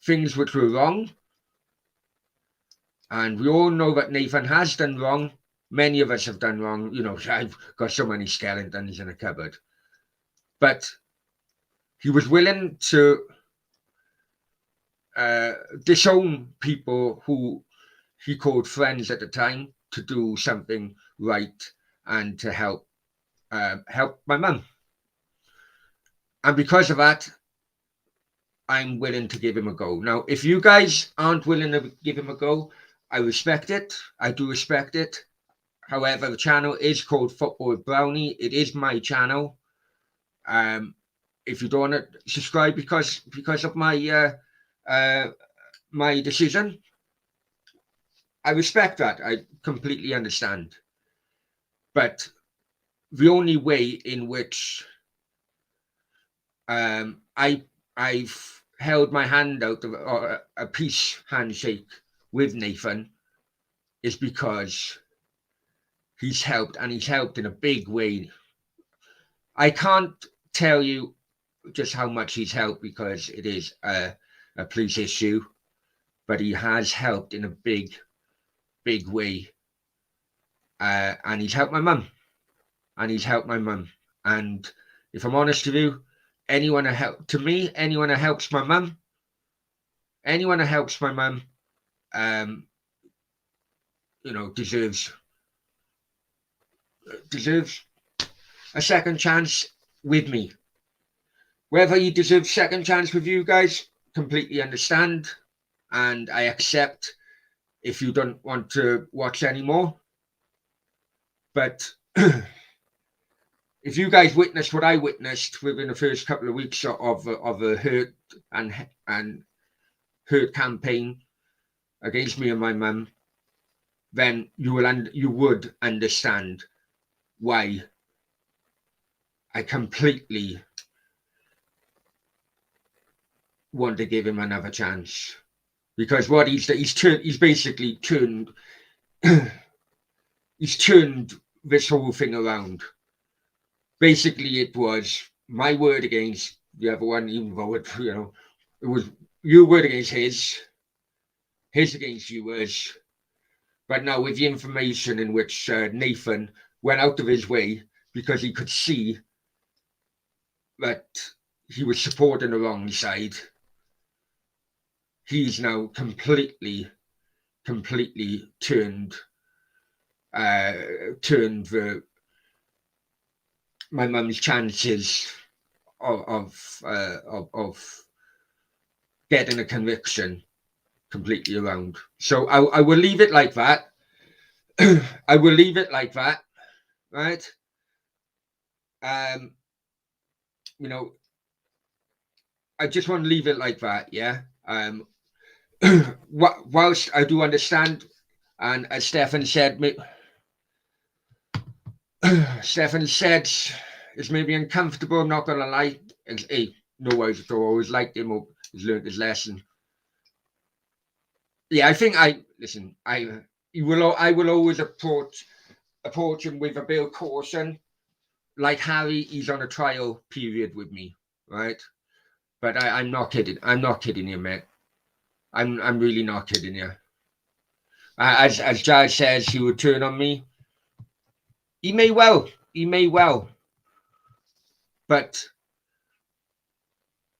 things which were wrong, and we all know that Nathan has done wrong. Many of us have done wrong. I've got so many skeletons in a cupboard, but he was willing to disown people who he called friends at the time to do something right and to help my mum. And because of that, I'm willing to give him a go. Now, if you guys aren't willing to give him a go, I respect it. I do respect it. However, the channel is called Football with Brownie. It is my channel. If you don't want to subscribe because of my my decision, I respect that. I completely understand. But the only way in which I've held my hand out of a peace handshake with Nathan is because he's helped, and he's helped in a big way. I can't tell you just how much he's helped because it is a police issue, but he has helped in a big way. And he's helped my mum. And if I'm honest with you, anyone who helps my mum, deserves a second chance with me. Whether he deserves second chance with you guys, completely understand, and I accept if you don't want to watch anymore. But if you guys witnessed what I witnessed within the first couple of weeks of a hurt and hurt campaign against me and my mum, then you would understand why I completely want to give him another chance. Because what he's basically turned he's turned this whole thing around. Basically, it was my word against the other one, even though it was your word against his against yours. But now with the information in which Nathan went out of his way because he could see that he was supporting the wrong side, he's now completely turned my mum's chances of getting a conviction completely around. So I will leave it like that. I will leave it like that, right? I just want to leave it like that, yeah. Whilst I do understand, and as Stefan said, it's maybe uncomfortable. I'm not gonna lie. Hey, no worries at all. I always liked him. Or he's learned his lesson. Yeah, I think I will always approach him with a bit of caution, like Harry, he's on a trial period with me, right? But I'm not kidding. I'm not kidding you, mate. I'm really not kidding you. As Jazz says, he would turn on me. He may well. He may well. But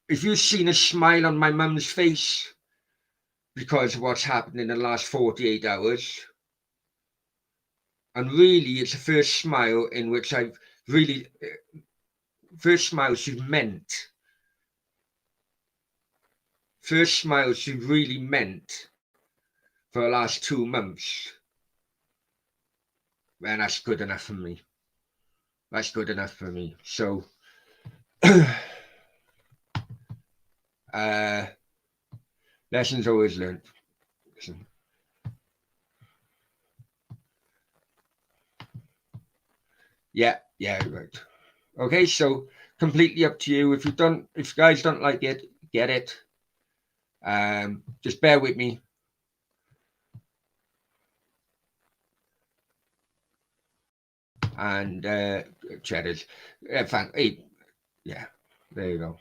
if you've seen a smile on my mum's face because of what's happened in the last 48 hours, and really it's the first smile in which I've really, first smile she's meant. First smile she really meant for the last 2 months. Man, that's good enough for me. That's good enough for me. So, lessons always learned. Yeah, right. Okay, so completely up to you. If you guys don't like it, get it. Just bear with me. And cheddars. Hey, yeah, there you go.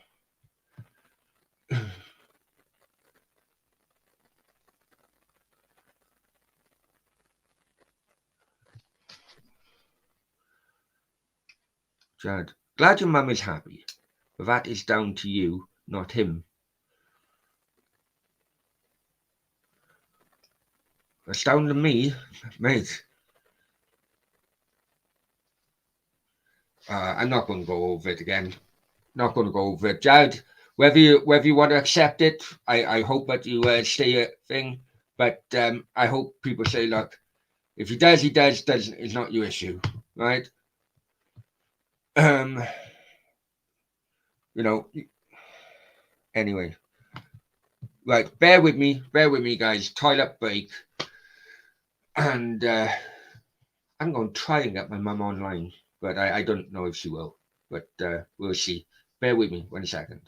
Chad, glad your mum is happy, but that is down to you, not him. That's down to me, mate. I'm not going to go over it again. Not going to go over it, Jad. Whether you want to accept it, I hope that you stay a thing. But I hope people say, look, if he does, he does. Doesn't, it's not your issue, right? You know. Anyway, right. Bear with me, guys. Toilet break, and I'm going to try and get my mum online, but I don't know if she will. But we'll see. Bear with me 1 second.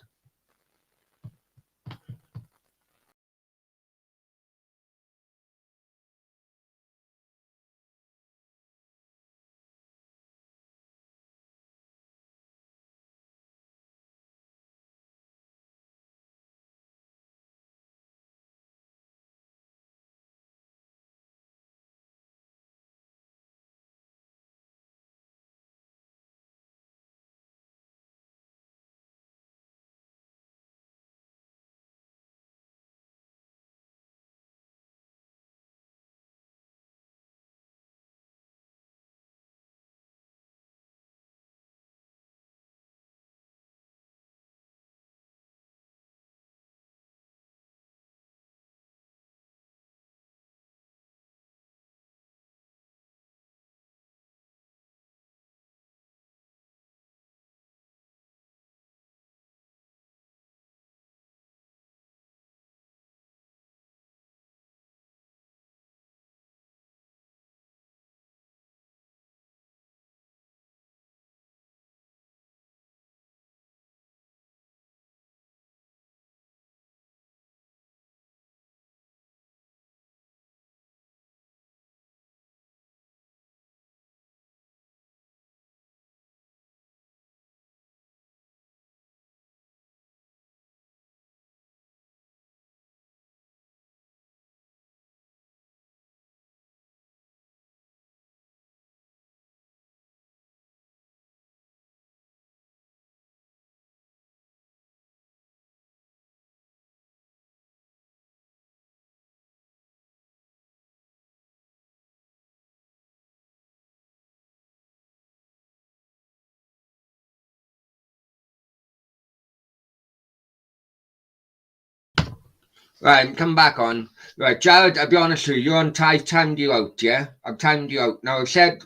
Right, come back on. Right, Jared, I'll be honest with you, I've timed you out, yeah? I've timed you out. Now, I've said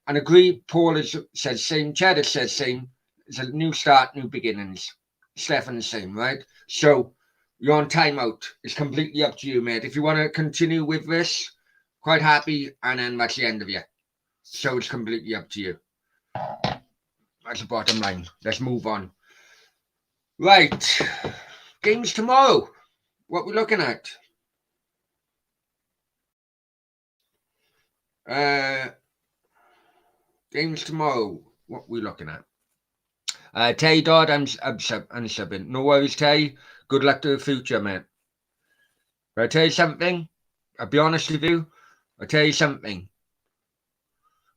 and agreed, Paul has said same, Cheddar says same. It's a new start, new beginnings. Stefan the same, right? So, you're on timeout. It's completely up to you, mate. If you want to continue with this, quite happy, and then that's the end of you. So, it's completely up to you. That's the bottom line. Let's move on. Right, games tomorrow. What we're looking at? Games tomorrow. what we looking at? Tay Dodd, I'm subbing. No worries, Tay. Good luck to the future, mate. But I tell you something. I'll be honest with you. I'll tell you something.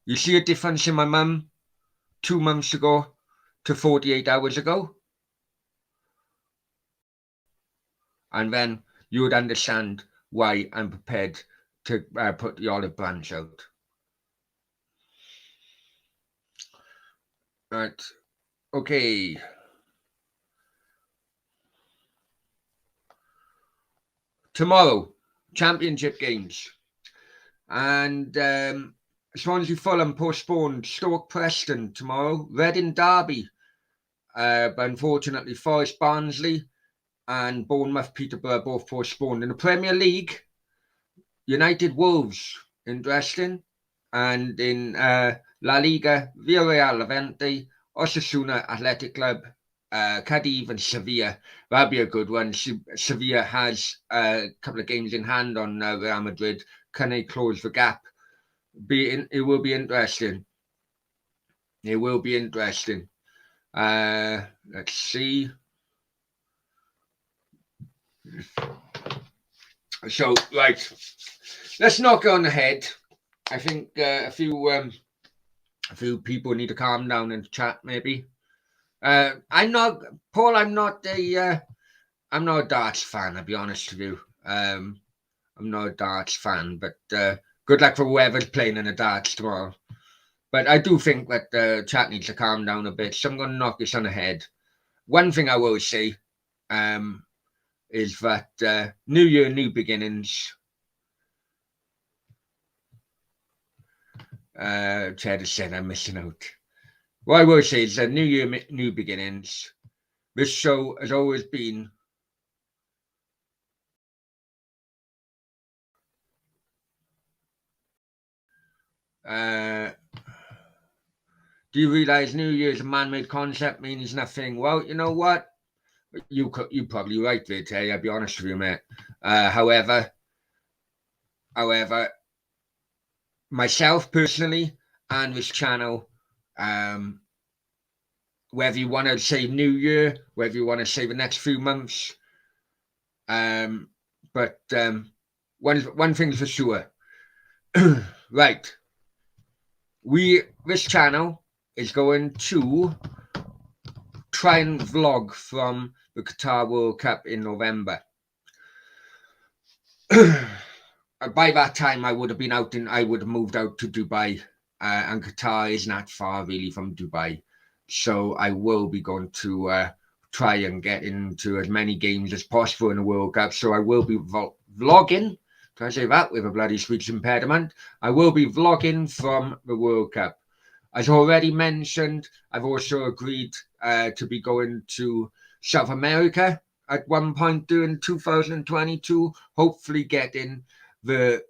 You see a difference in my mum 2 months ago to 48 hours ago? And then you would understand why I'm prepared to put the olive branch out. Right. Okay. Tomorrow, championship games. And Swansea Fulham postponed. Stoke Preston tomorrow. Reading Derby. But unfortunately, Forest Barnsley and Bournemouth Peterborough both postponed. In the Premier League, United Wolves, interesting. And in La Liga, Villarreal Levante, Osasuna Athletic Club, Cadiz and Sevilla. That'll be a good one. Sevilla has a couple of games in hand on Real Madrid. Can they close the gap? It will be interesting. It will be interesting. Let's see. So, right. Let's knock on the head. I think a few people need to calm down in the chat, maybe. I'm not a darts fan, I'll be honest with you. I'm not a darts fan, but good luck for whoever's playing in the darts tomorrow. But I do think that the chat needs to calm down a bit, so I'm going to knock this on the head. One thing I will say is that New Year, new beginnings. Cheddar said I'm missing out. What I will say is that New Year, new beginnings. This show has always been do you realize New Year's a man-made concept means nothing? Well, you know what? You're probably right there, Tay. I'll be honest with you, mate. However, myself personally and this channel, whether you want to say New Year, whether you want to say the next few months, but one thing's for sure. Right. This channel is going to try and vlog from the Qatar World Cup in November. By that time, I would have moved out to Dubai, and Qatar isn't that far really from Dubai. So I will be going to try and get into as many games as possible in the World Cup. So I will be vlogging. Can I say that with a bloody speech impediment? I will be vlogging from the World Cup. As already mentioned, I've also agreed to be going to South America at one point during 2022, hopefully getting the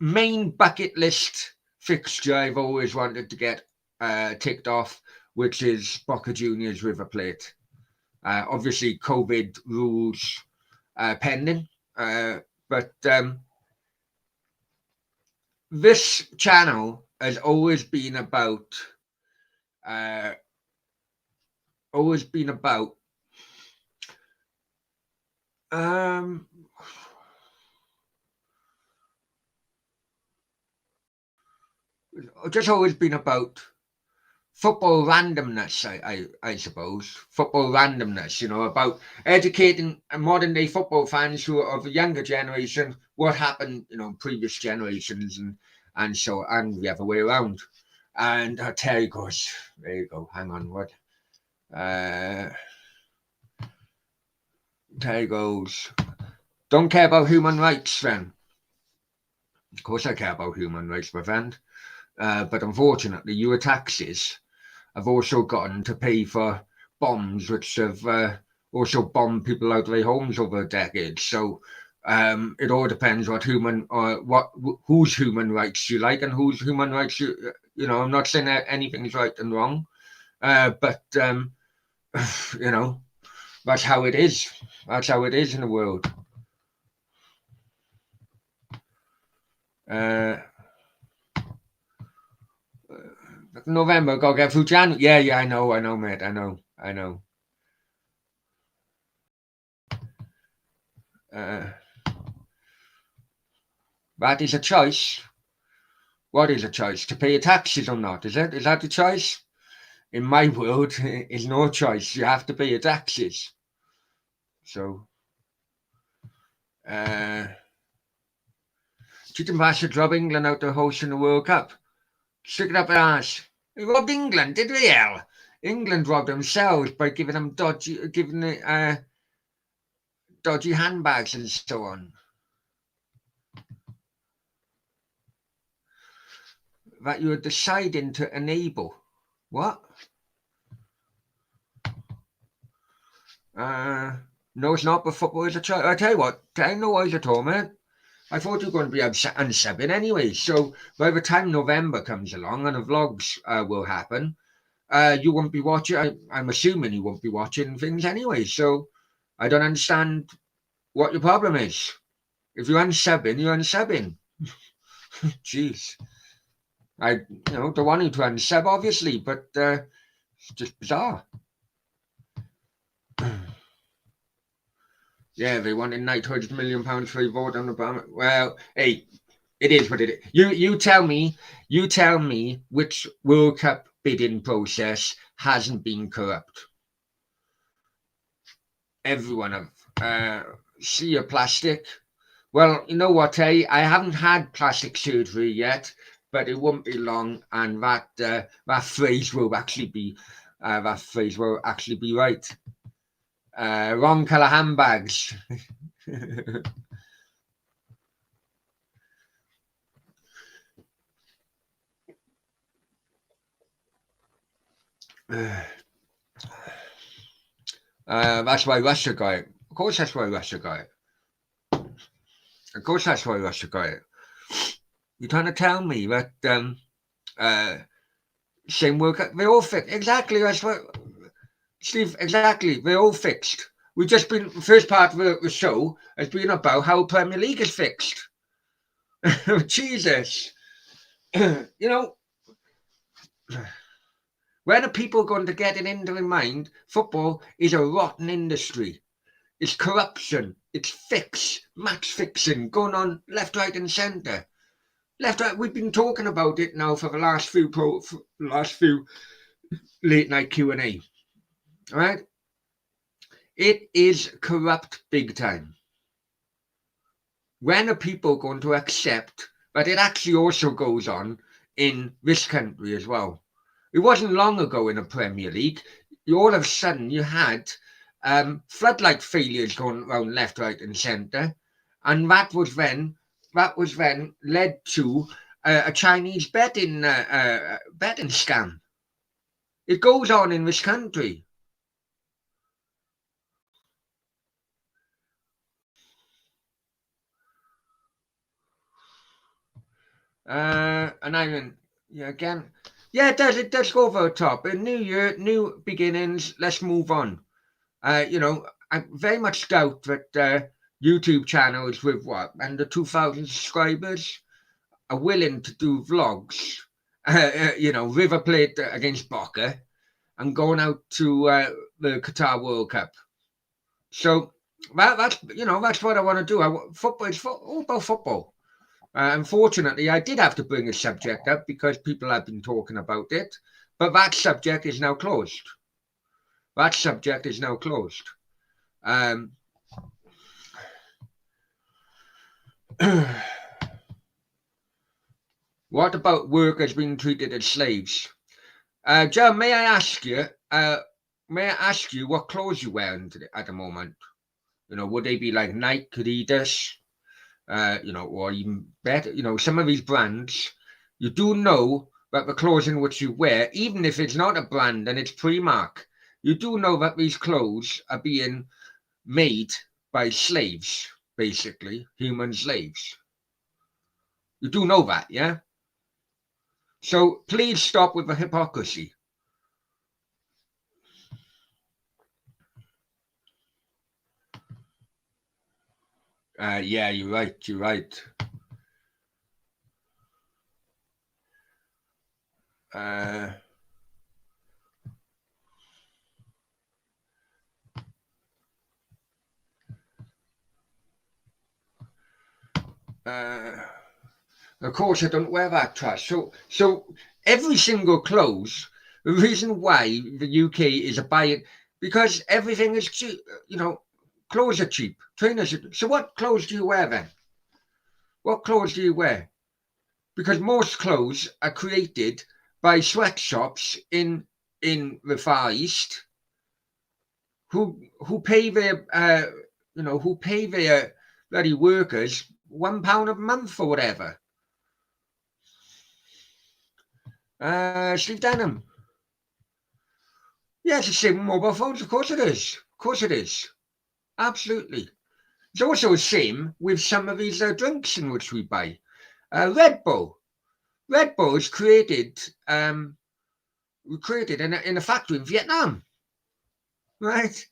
main bucket list fixture I've always wanted to get ticked off, which is Boca Juniors River Plate. Obviously, COVID rules pending, but this channel has always been about just always been about football randomness, I suppose. Football randomness, about educating modern day football fans who are of a younger generation what happened, in previous generations and the other way around. And Terry goes, there you go, hang on, what? Terry goes, don't care about human rights, then. Of course I care about human rights, my friend. But unfortunately, your taxes have also gotten to pay for bombs, which have also bombed people out of their homes over decades. So it all depends whose human rights you like and whose human rights I'm not saying that anything's right and wrong, but that's how it is. That's how it is in the world. November, gotta get through January. Yeah, I know, mate. I know. Uh, that is a choice. What is a choice? To pay your taxes or not? Is it? Is that the choice? In my world, it's no choice. You have to pay your taxes. So, do you think that should rob England out of hosting the World Cup? Stick it up their ass. They robbed England, did they? Hell, England robbed themselves by giving them dodgy handbags and so on. That you are deciding to enable. What? No, it's not. But football is a choice. I tell you what, I know why at all, man. I thought you were going to be unsubbing anyway. So by the time November comes along and the vlogs will happen, you won't be watching. I'm assuming you won't be watching things anyway. So I don't understand what your problem is. If you're unsubbing, you're unsubbing. Jeez. I don't want you to unsub, obviously, but it's just bizarre. Yeah, they wanted £900 million for a vote on the Obama. Well, hey, it is what it is. You tell me which World Cup bidding process hasn't been corrupt. Every one of see your plastic. Well, you know what, I haven't had plastic surgery yet, but it won't be long, and that phrase will actually be right. Wrong colour handbags. That's why Russia got it. Of course, that's why Russia got it. Of course, that's why Russia got it. You're trying to tell me that same work, they all fixed. Exactly, that's what, Steve, exactly. They're all fixed. We've just been, the first part of the show has been about how Premier League is fixed. Jesus. When are people going to get it into their mind? Football is a rotten industry. It's corruption. It's match fixing going on left, right, and centre. Left, right. We've been talking about it now for the last few late night Q&A. All right. It is corrupt big time. When are people going to accept that it actually also goes on in this country as well? It wasn't long ago in the Premier League. All of a sudden you had floodlight failures going around left, right, and centre, and that was then led to a Chinese betting scam. It goes on in this country. And I mean, again, it does go over the top. A new year, new beginnings. Let's move on. I very much doubt that YouTube channels with under 2,000 subscribers are willing to do vlogs. River Plate against Boca and going out to the Qatar World Cup. So that's what I want to do. Football is all about football. Unfortunately, I did have to bring a subject up because people have been talking about it, but that subject is now closed. What about workers being treated as slaves? John, may I ask you what clothes you're wearing at the moment? Would they be like Nike, Adidas, or even better, some of these brands, you do know that the clothes in which you wear, even if it's not a brand and it's Primark, you do know that these clothes are being made by slaves, basically, human slaves. You do know that, yeah? So please stop with the hypocrisy. Yeah, you're right. Of course, I don't wear that trash. So every single clothes. The reason why the UK is a buy because everything is cheap. Clothes are cheap. Trainers. So what clothes do you wear then? What clothes do you wear? Because most clothes are created by sweatshops in the Far East who pay their who pay their bloody workers £1 a month or whatever. Steve Denham. Yeah, it's the same with mobile phones. Of course it is. Of course it is. Absolutely. It's also the same with some of these drinks in which we buy. Red Bull. Red Bull is created in a factory in Vietnam. Right?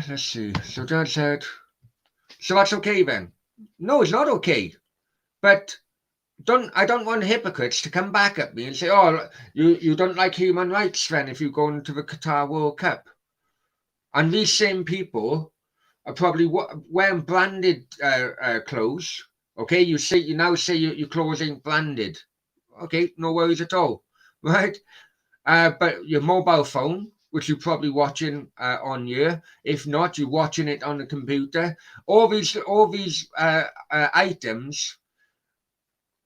Let's see. So Dad said, so that's okay then? No, it's not okay. But I don't want hypocrites to come back at me and say, oh, you don't like human rights then if you go into the Qatar World Cup. And these same people are probably wearing branded clothes. Okay, you now say your clothes ain't branded. Okay, no worries at all, right? But your mobile phone, which you're probably watching on here, if not, you're watching it on the computer. All these items.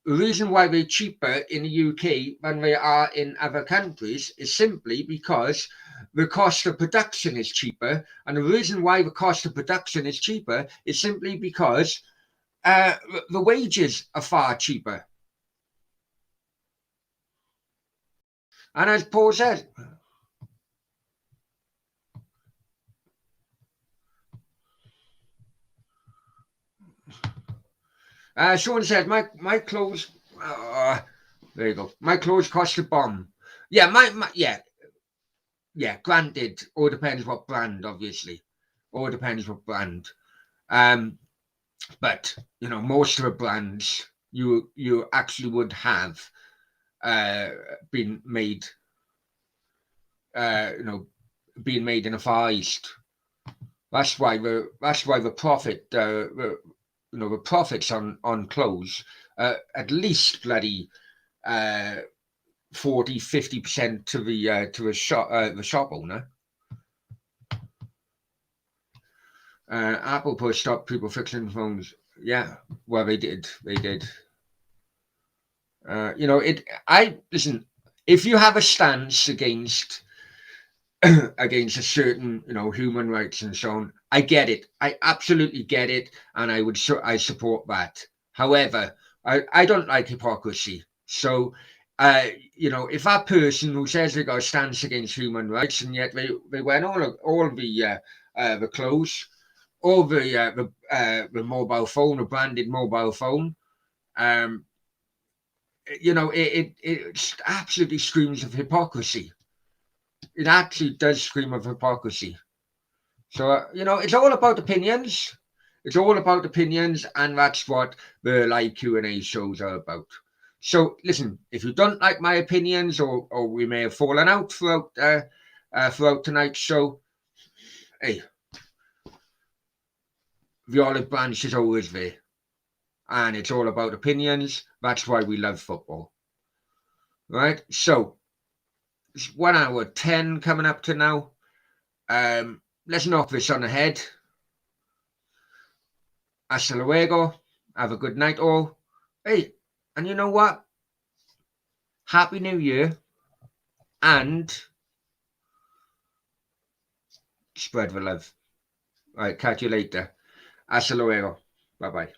The reason why they're cheaper in the UK than they are in other countries is simply because the cost of production is cheaper. And the reason why the cost of production is cheaper is simply because the wages are far cheaper. And as Paul says, someone said, my clothes, there you go. My clothes cost a bomb. Yeah, yeah, granted, all depends what brand, obviously. All depends what brand. But most of the brands you actually would have been made being made in the Far East. That's why the profit the profits on clothes at least bloody 40-50% to the shop owner. Apple pushed stop people fixing phones. Yeah, well they did. Listen. If you have a stance against a certain human rights and so on, I get it. I absolutely get it, and I support that. However, I don't like hypocrisy. So, if that person who says they got a stance against human rights and yet they wear all the clothes, all the mobile phone, a branded mobile phone, it absolutely screams of hypocrisy. It actually does scream of hypocrisy. So, it's all about opinions. It's all about opinions, and that's what the live Q&A shows are about. So, listen, if you don't like my opinions, or we may have fallen out throughout tonight's show, hey, the olive branch is always there. And it's all about opinions. That's why we love football. Right? So, it's 1 hour 10 coming up to now. Let's knock this on the head. Hasta luego. Have a good night, all. Hey, and you know what? Happy New Year. And spread the love. All right, catch you later. Hasta luego. Bye-bye.